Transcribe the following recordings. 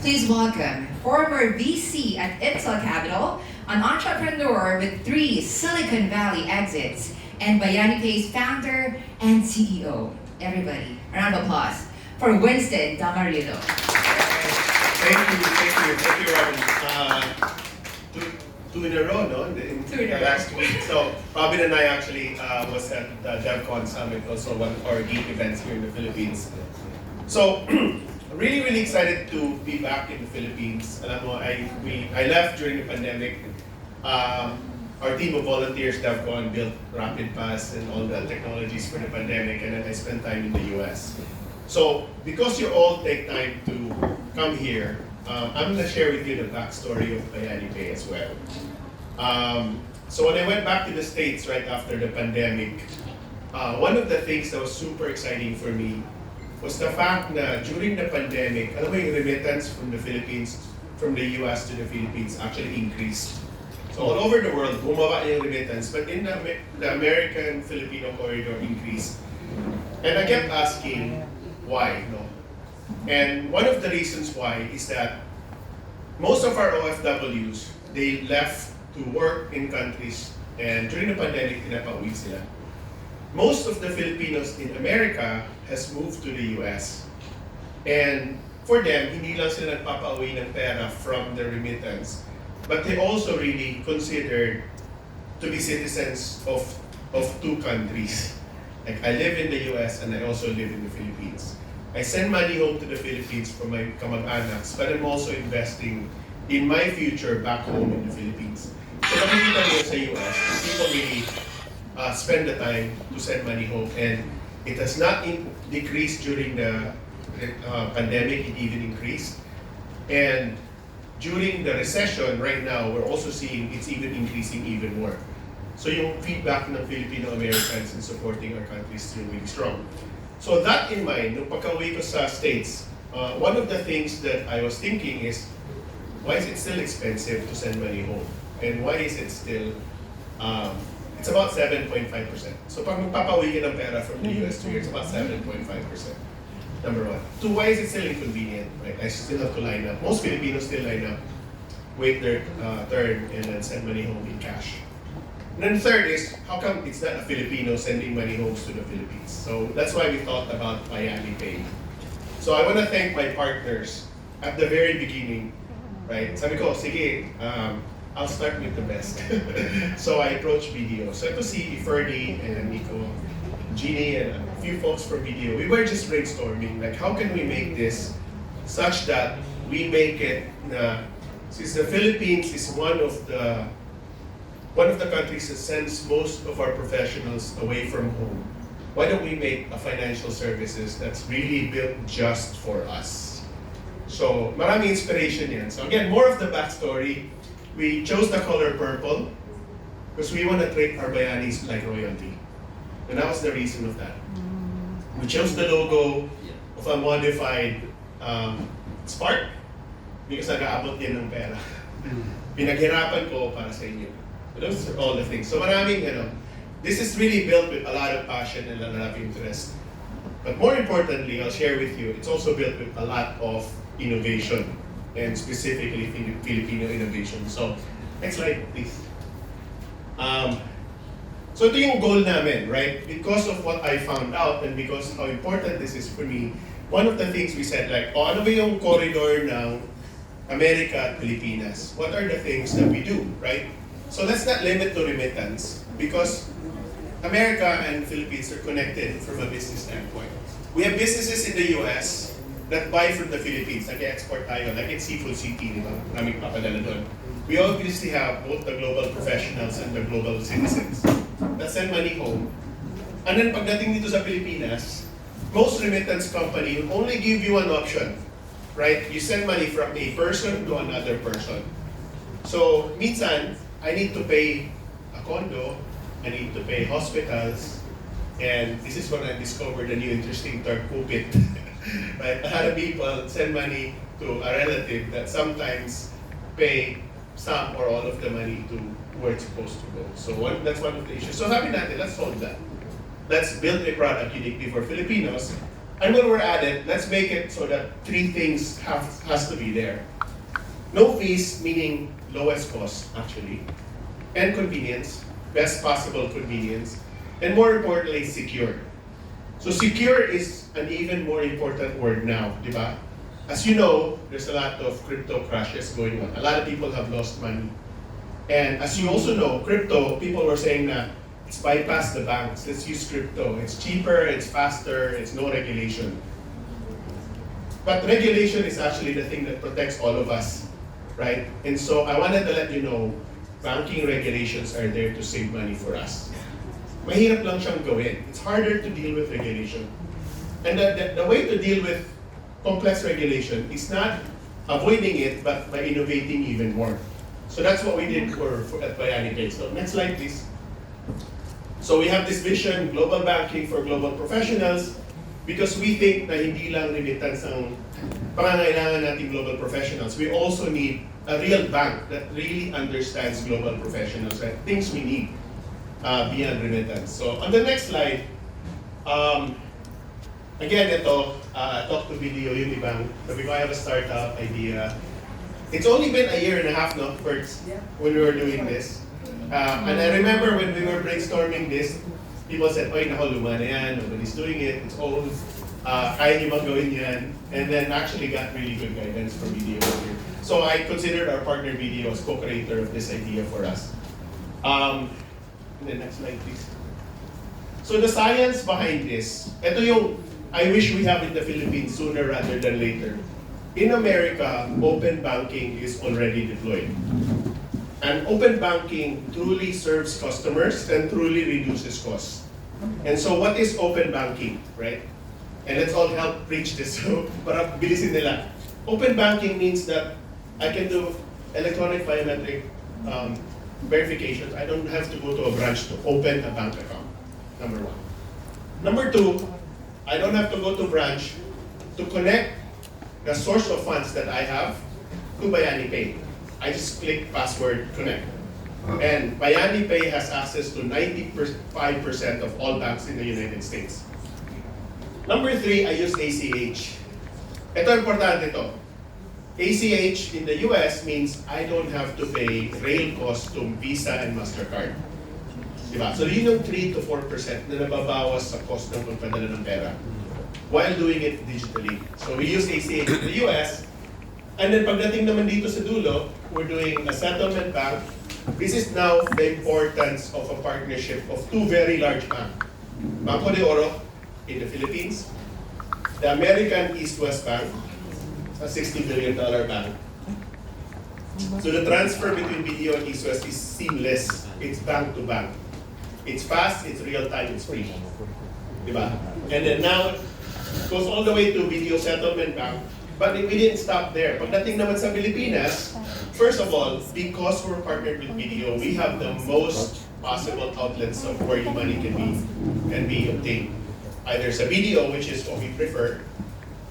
Please welcome former VC at Intel Capital, an entrepreneur with 3 Silicon Valley exits, and bayanipay's founder and CEO. Everybody, a round of applause for Winston Damarillo. Thank you, Robin. Two in a row, no? In the last week. So Robin and I actually was at the DevCon Summit, also one of our geek events here in the Philippines. So really excited to be back in the Philippines. Alam mo, I left during the pandemic. Our team of volunteers, DevCon, built RapidPass and all the technologies for the pandemic, and then I spent time in the US. So because you all take time to come here, I'm going to share with you the backstory of bayanipay as well. So when I went back to the States right after the pandemic, one of the things that was super exciting for me was the fact that during the pandemic, alam mo yung remittance from the Philippines, from the US to the Philippines actually increased. So all over the world, bumaba yung remittance, but in the American-Filipino corridor increased. And I kept asking, why? No? And one of the reasons why is that most of our OFWs, they left to work in countries, and during the pandemic, pinapauwi sila. Most of the Filipinos in America has moved to the US. And for them, hindi lang sila nagpapauwi ng pera from the remittance, but they also really considered to be citizens of 2 countries. Like I live in the US and I also live in the Philippines. I send money home to the Philippines for my kamag-anaks, but I'm also investing in my future back home in the Philippines. So nakikita niyo sa US, people really spend the time to send money home, and it has not decreased during the pandemic, it even increased. And during the recession right now, we're also seeing it's even increasing even more. So yung feedback ng Filipino-Americans in supporting our country is still really strong. So that in mind, nung pagka-uwi ko sa States, one of the things that I was thinking is, why is it still expensive to send money home? And why is it still, it's about 7.5%. So pag magpapauwi ka ng pera from the US to here, it's about 7.5%. Number 1. 2, why is it still inconvenient? Right? I still have to line up. Most Filipinos still line up, wait their turn, and then send money home in cash. And then third is, how come it's not a Filipino sending money home to the Philippines? So that's why we thought about bayanipay. So I want to thank my partners at the very beginning. Right? Sabi ko, sige, I'll start with the best. So I approached video. So ito si Ferdy and Nico, Jeannie, and a few folks from video. We were just brainstorming, like how can we make this such that we make it, since the Philippines is one of the countries that sends most of our professionals away from home, why don't we make a financial services that's really built just for us? So maraming inspiration yan. So again, more of the backstory. We chose the color purple because we want to treat our bayanis like royalty. And that was the reason of that. We chose the logo of a modified Spark because nag-aabot yan ng pera. Pinaghirapan ko para sa inyo. Those are all the things. So maraming, this is really built with a lot of passion and a lot of interest. But more importantly, I'll share with you, it's also built with a lot of innovation, and specifically Filipino innovation. So, next slide, please. So ito yung goal namin, right? Because of what I found out and because how important this is for me, one of the things we said, like, ano ba yung corridor ng America at Pilipinas? What are the things that we do, right? So let's not limit to remittance because America and Philippines are connected from a business standpoint. We have businesses in the US that buy from the Philippines, nag-export tayo, like in Seafood City, di ba? Maraming papadala doon. We obviously have both the global professionals and the global citizens that send money home. And then pagdating dito sa Pilipinas, most remittance company will only give you an option, right? You send money from a person to another person. So, minsan, I need to pay a condo, I need to pay hospitals, and this is when I discovered a new interesting term, kupit. Right? A lot of people send money to a relative that sometimes pay some or all of the money to where it's supposed to go. So that's one of the issues. So sabi natin, let's solve that. Let's build a product uniquely for Filipinos And when we're at it, let's make it so that three things has to be there. No fees, meaning lowest cost, actually. And convenience, best possible convenience. And more importantly, secure. So secure is an even more important word now, di ba? As you know, there's a lot of crypto crashes going on. A lot of people have lost money. And as you also know, crypto, people were saying that it's bypass the banks, let's use crypto. It's cheaper, it's faster, it's no regulation. But regulation is actually the thing that protects all of us, right? And so I wanted to let you know, banking regulations are there to save money for us. Mahirap lang siyang gawin. It's harder to deal with regulation. And the way to deal with complex regulation is not avoiding it, but by innovating even more. So that's what we did at bayanipay. So next slide, please. So we have this vision, global banking for global professionals, because we think na hindi lang remittance ang pangangailangan nating global professionals. We also need a real bank that really understands global professionals and things we need beyond remittance. So on the next slide, again, ito, talk to video, yung ibang, sabi ko, I have a startup idea. It's only been a year and a half, no, first, when we were doing this. And I remember when we were brainstorming this, people said, oy, nako, luma na yan, nobody's doing it, it's old, kaya niyo bang gawin yan? And then actually got really good guidance from Video here. So I considered our partner Video as co-creator of this idea for us. And the next slide, please. So the science behind this, ito yung I wish we have in the Philippines sooner rather than later. In America, open banking is already deployed. And open banking truly serves customers and truly reduces costs. And so what is open banking, right? And let's all help preach this so para bilisin nila. Open banking means that I can do electronic biometric verifications. I don't have to go to a branch to open a bank account, number one. Number two, I don't have to go to branch to connect the source of funds that I have to bayanipay. I just click password connect. And bayanipay has access to 95% of all banks in the United States. Number three, I use ACH. Ito importante ito. ACH in the US means I don't have to pay rail costs to Visa and MasterCard. Diba? So yun yung 3 to 4% na nababawas sa cost ng pagpadala ng pera while doing it digitally. So we use ACH in the US. And then pagdating naman dito sa dulo, we're doing a settlement bank. This is now the importance of a partnership of two very large banks. Banco de Oro in the Philippines, the American East-West Bank, a $60 billion bank. So the transfer between Video and East-West is seamless. It's bank to bank. It's fast, it's real time, it's free. Diba? And then now, it goes all the way to Video Settlement Bank. But we didn't stop there. Pagdating naman sa Pilipinas, first of all, because we're partnered with Video, we have the most possible outlets of where your money can be obtained. Either sa Video, which is what we prefer,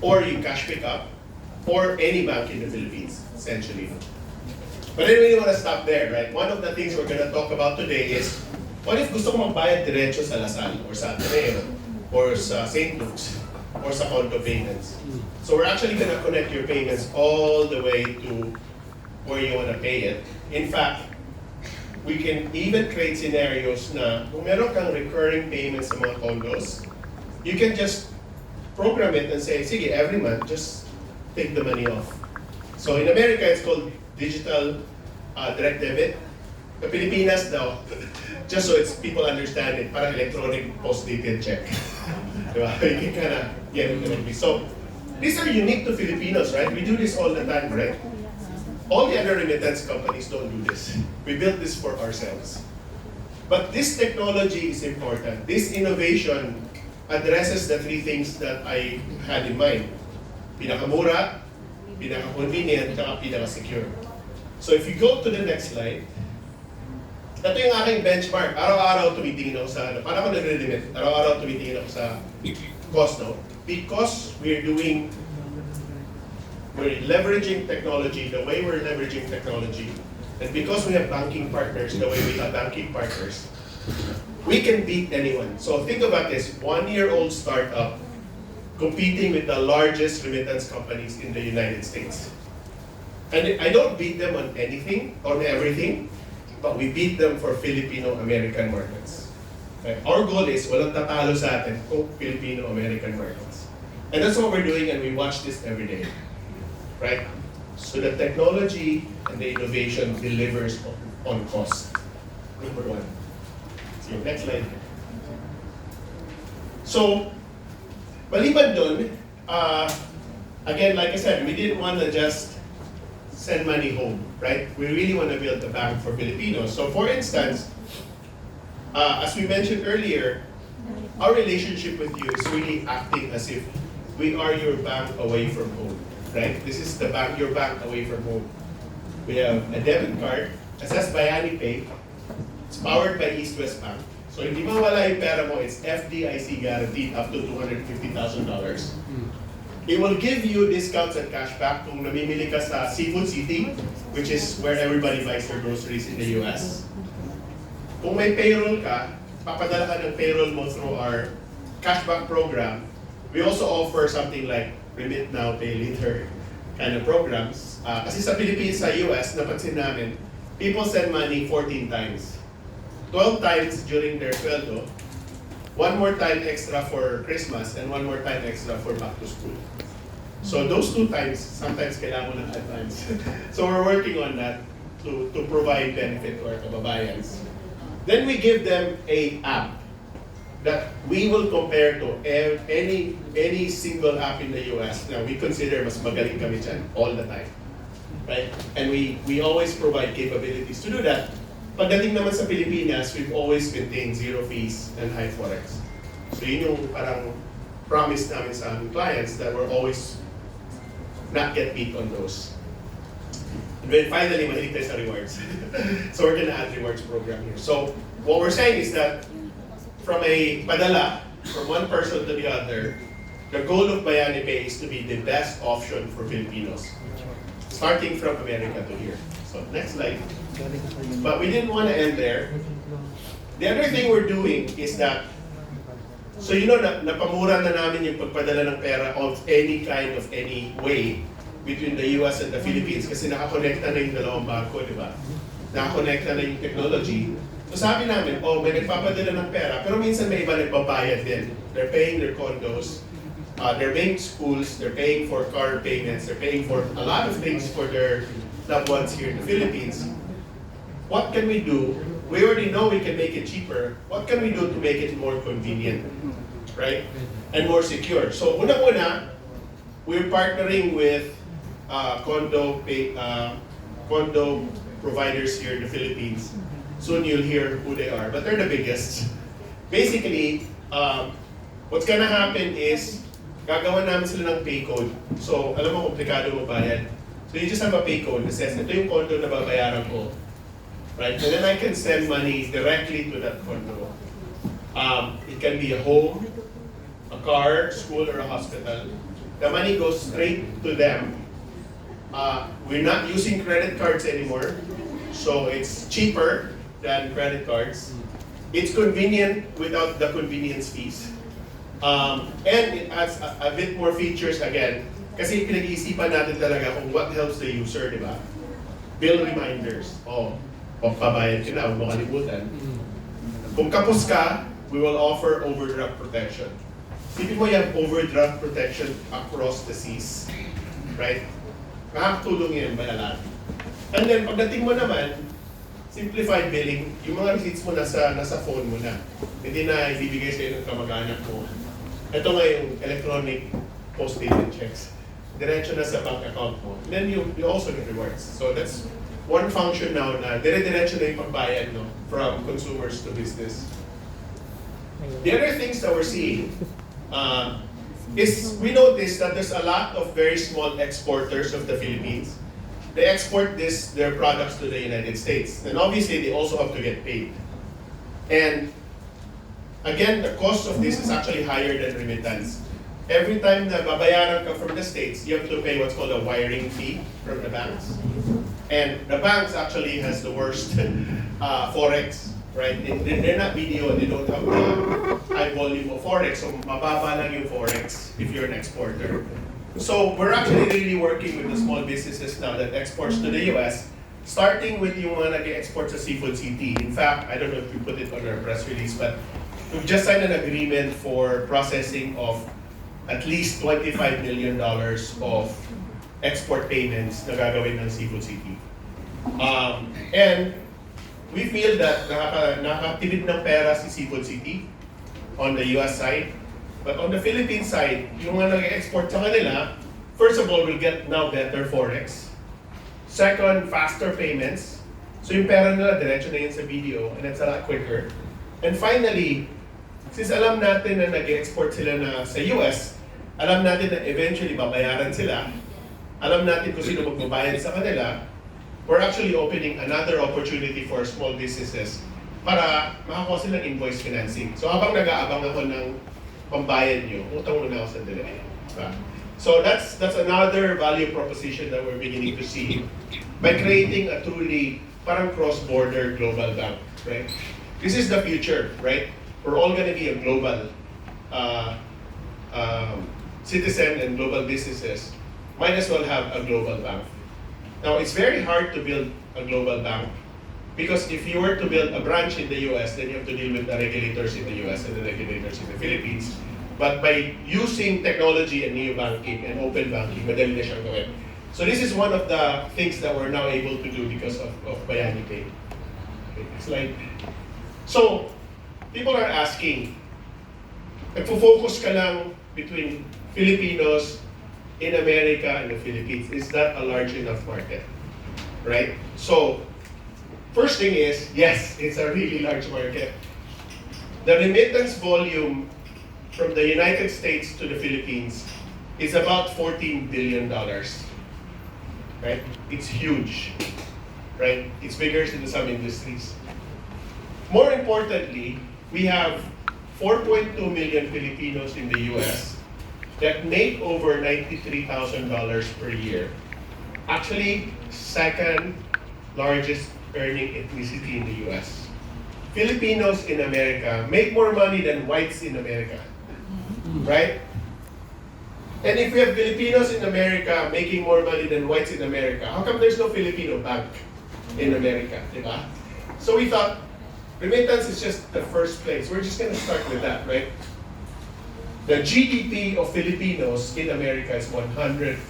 or you cash pick up, or any bank in the Philippines, essentially. But I really want to stop there, right? One of the things we're going to talk about today is, what if gusto ko magbayad diretso sa Lasal, or sa Ateneo, or sa St. Luke's, or sa condo payments? So we're actually going to connect your payments all the way to where you want to pay it. In fact, we can even create scenarios na kung meron kang recurring payments sa mga condos, you can just program it and say, sige, every month, just take the money off. So in America, it's called digital direct debit. Sa Pilipinas daw, just so it's people understand it, parang electronic post-dated check. Diba? You can kind of get it directly. So these are unique to Filipinos, right? We do this all the time, right? All the other remittance companies don't do this. We built this for ourselves. But this technology is important. This innovation addresses the three things that I had in mind. Pinakamura, pinaka-convenient, at pinaka-secure. So if you go to the next slide, ito yung aking benchmark. Araw-araw tumitingin ako sa, paano ako nagre-remit? Araw-araw tumitingin ako sa cost, no? Because we're leveraging technology the way we're leveraging technology, and because we have banking partners the way we have banking partners, we can beat anyone. So think about this, 1-year-old startup competing with the largest remittance companies in the United States. And I don't beat them on anything, on everything, but we beat them for Filipino-American markets. Okay? Our goal is walang tatalo sa atin kung Filipino-American markets. And that's what we're doing, and we watch this every day. Right? So the technology and the innovation delivers on cost. Number one. So next slide. So, maliban dun, again, like I said, we didn't want to just send money home, right? We really want to build a bank for Filipinos. So for instance, as we mentioned earlier, our relationship with you is really acting as if we are your bank away from home, right? This is the bank, your bank away from home. We have a debit card, it says bayanipay. It's powered by East West Bank. So hindi mawala yung pera mo, it's FDIC guaranteed up to $250,000. It will give you discounts and cashback kung namimili ka sa Seafood City, which is where everybody buys their groceries in the US. Kung may payroll ka, papadala ka ng payroll mo through our cashback program. We also offer something like Remit Now, Pay Later kind of programs. Kasi sa Philippines, sa US, napansin namin, people send money 14 times. 12 times during their sweldo, one more time extra for Christmas, and one more time extra for back to school. So those 2 times, sometimes kailangan mo ng advance. So we're working on that to provide benefit to our kababayans. Then we give them a app that we will compare to any single app in the US. Now we consider mas magaling kami dyan all the time, right? And we always provide capabilities to do that. Pagdating naman sa Pilipinas, we've always maintained zero fees and high forex. So yun yung parang promise namin sa aming clients that we're always not get beat on those. And then finally, mahilig tayo sa rewards. So we're gonna add rewards program here. So what we're saying is that from a padala, from one person to the other, the goal of bayanipay is to be the best option for Filipinos, starting from America to here. So next slide. But we didn't want to end there. The other thing we're doing is that, so you know, napamura na namin yung pagpadala ng pera of any kind of any way between the US and the Philippines kasi nakakonekta na yung dalawang bangko, di ba? Nakakonekta na yung technology. So sabi namin, oh, may nagpapadala ng pera, pero minsan may iba nagbabayad din. They're paying their condos, they're paying schools, they're paying for car payments, they're paying for a lot of things for their loved ones here in the Philippines. What can we do? We already know we can make it cheaper. What can we do to make it more convenient, right? And more secure. So una-una, we're partnering with condo providers here in the Philippines. Soon you'll hear who they are, but they're the biggest. Basically, what's gonna happen is, gagawa namin sila ng pay code. So, alam mo, komplikado magbayad. So you just have a pay code that says, ito yung condo na babayaran ko. Right? And then I can send money directly to that condo. It can be a home, a car, school, or a hospital. The money goes straight to them. We're not using credit cards anymore, so it's cheaper than credit cards. It's convenient without the convenience fees. And it adds a bit more features again, kasi pinag-iisipan natin talaga kung what helps the user, di ba? Bill reminders. Oh, pagpabayad ka na, huwag mo kalimutan. Kung kapos ka, we will offer overdraft protection. Sipin mo yung overdraft protection across the seas. Right? Makakatulong yan by a lot. And then, pagdating mo naman, simplified billing, yung mga receipts mo nasa phone mo na. Hindi na ibibigay sa'yo ng kamag-anak mo. Ito nga yung electronic post-dated checks. Diretso na sa bank account mo. And then you also get rewards. So that's one function now na dire-diretso na yung pagbayad, no, from consumers to business. The other things that we're seeing is we noticed that there's a lot of very small exporters of the Philippines. They export their products to the United States. And obviously, they also have to get paid. And again, the cost of this is actually higher than remittance. Every time na babayaran ka from the States, you have to pay what's called a wiring fee from the banks. And the banks actually has the worst forex right? They're not video and they don't have the high volume of forex, so mababa lang yung forex if you're an exporter. So we're actually really working with the small businesses now that exports to the US, starting with yung mga nag-export sa Seafood City. In fact, I don't know if we put it on our press release, but we've just signed an agreement for processing of at least $25 million of export payments na gagawin ng Seafood City. And we feel that nakakatibid ng pera si Seafood City on the US side. But on the Philippine side, yung mga nag-export sa kanila, first of all, we'll get now better forex. Second, faster payments. So yung pera nila, diretso na yun sa video, and it's a lot quicker. And finally, since alam natin na nag-export sila na sa US, alam natin na eventually babayaran sila, alam natin kung sino magbabayad sa kanila, we're actually opening another opportunity for small businesses para makakuha silang invoice financing. So habang nag-aabang ako ng pambayad nyo, utang muna ako sa delivery. So that's another value proposition that we're beginning to see by creating a truly parang cross-border global bank, right? This is the future, right? We're all going to be a global citizen and global businesses. Might as well have a global bank. Now, it's very hard to build a global bank because if you were to build a branch in the US, then you have to deal with the regulators in the US and the regulators in the Philippines. But by using technology and neo-banking and open banking, madali na siyang gawin. So this is one of the things that we're now able to do because of bayanipay. It's like, so people are asking, nagfo-focus ka lang between Filipinos in America and the Philippines. Is that a large enough market? Right? So, first thing is, yes, it's a really large market. The remittance volume from the United States to the Philippines is about $14 billion. Right? It's huge. Right? It's bigger than some industries. More importantly, we have 4.2 million Filipinos in the US that make over $93,000 per year. Actually, second largest earning ethnicity in the US. Filipinos in America make more money than whites in America. Right? And if we have Filipinos in America making more money than whites in America, how come there's no Filipino bank in America? Diba? So we thought, remittance is just the first place. We're just gonna start with that, right? The GDP of Filipinos in America is $146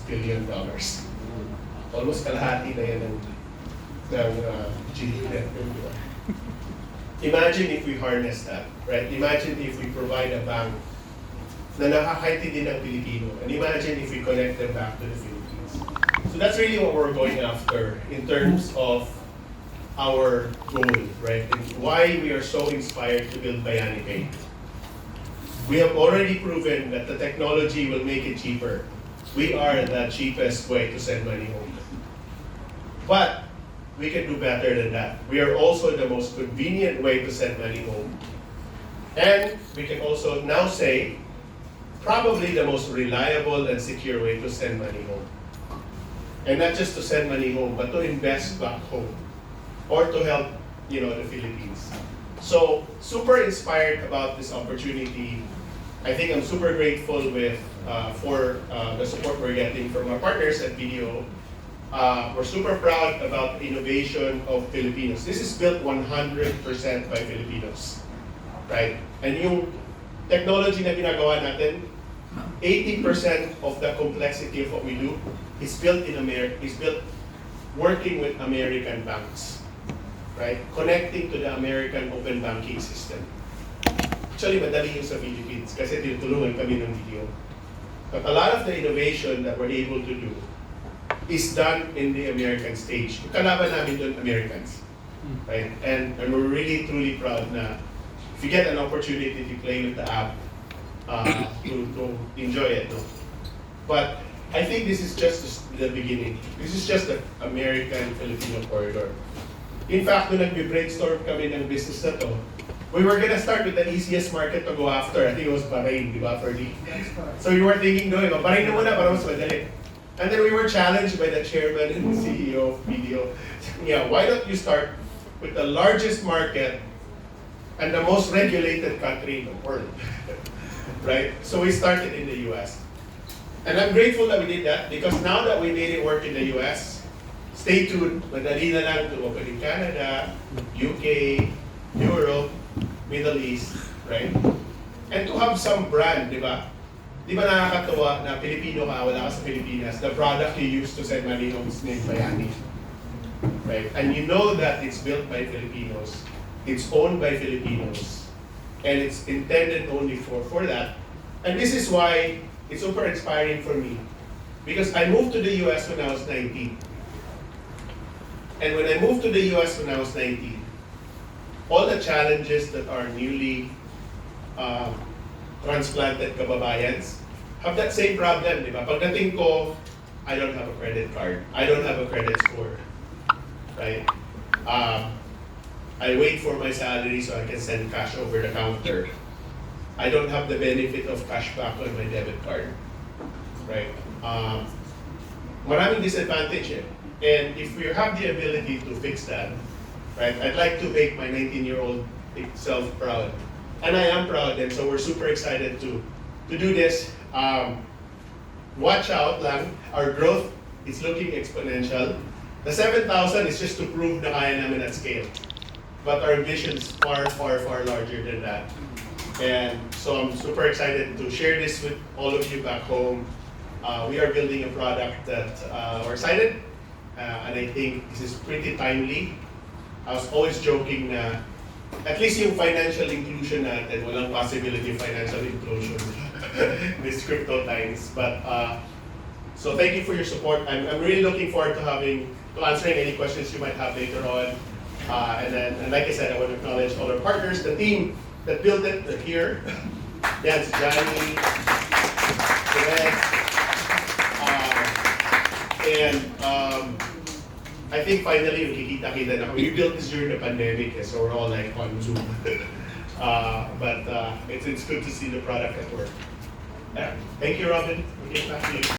billion. Almost kalahati na yan ng GDP natin. Imagine if we harness that, right? Imagine if we provide a bank na nakakaintindi ng Pilipino. And imagine if we connect them back to the Philippines. So that's really what we're going after in terms of our goal, right? And why we are so inspired to build bayanipay. We have already proven that the technology will make it cheaper. We are the cheapest way to send money home. But we can do better than that. We are also the most convenient way to send money home. And we can also now say, probably the most reliable and secure way to send money home. And not just to send money home, but to invest back home. Or to help, the Philippines. So, super inspired about this opportunity. I think I'm super grateful for the support we're getting from our partners at BDO. We're super proud about the innovation of Filipinos. This is built 100% by Filipinos, right? And yung technology na ginagawa natin, 80% of the complexity of what we do is built in America. Is built working with American banks, right? Connecting to the American open banking system. Actually, madali yung sa Philippines kasi tinutulungan kami ng video. But a lot of the innovation that we're able to do is done in the American stage. Yung kalaban namin doon, Americans. Right? And we're really, truly proud na if you get an opportunity to play with the app, to enjoy it. No? But I think this is just the beginning. This is just the American-Filipino corridor. In fact, nung nag-brainstorm kami ng business na to, we were gonna start with the easiest market to go after. I think it was Bahrain, di ba, Ferdy? So we were thinking, Bahrain na muna para mas madali. And then we were challenged by the chairman and the CEO of BDO. Yeah, why don't you start with the largest market and the most regulated country in the world, right? So we started in the US. And I'm grateful that we did that because now that we made it work in the US, stay tuned, madali na lang to open in Canada, UK, Europe, Middle East, right? And to have some brand, di ba? Di ba nakakatawa na Pilipino ka, wala ka sa Pilipinas, the product you use to send money home is named Bayani. Right? And you know that it's built by Filipinos, it's owned by Filipinos, and it's intended only for that. And this is why it's super inspiring for me. Because I moved to the US when I was 19. And when I moved to the US when I was 19, all the challenges that are newly transplanted kababayans have that same problem, di ba? Pagdating ko, I don't have a credit card. I don't have a credit score. Right? I wait for my salary so I can send cash over the counter. I don't have the benefit of cashback on my debit card. Right? Maraming disadvantage eh. And if we have the ability to fix that, right, I'd like to make my 19-year-old self proud. And I am proud, and so we're super excited to do this. Watch out lang, our growth is looking exponential. The 7,000 is just to prove na kaya namin at scale. But our vision is far, far, far larger than that. And so I'm super excited to share this with all of you back home. We are building a product that we're excited, and I think this is pretty timely. I was always joking na at least yung financial inclusion natin, walang possibility of financial inclusion in these crypto times. But so thank you for your support. I'm really looking forward to answering any questions you might have later on. And like I said, I want to acknowledge all our partners, the team that built it, they're here. Yan, si Johnny, si Rex. I think finally, nakikita-kita na we built this during the pandemic, so we're all like on Zoom. But it's good to see the product at work. Yeah. Thank you, Robin. We'll get back to you.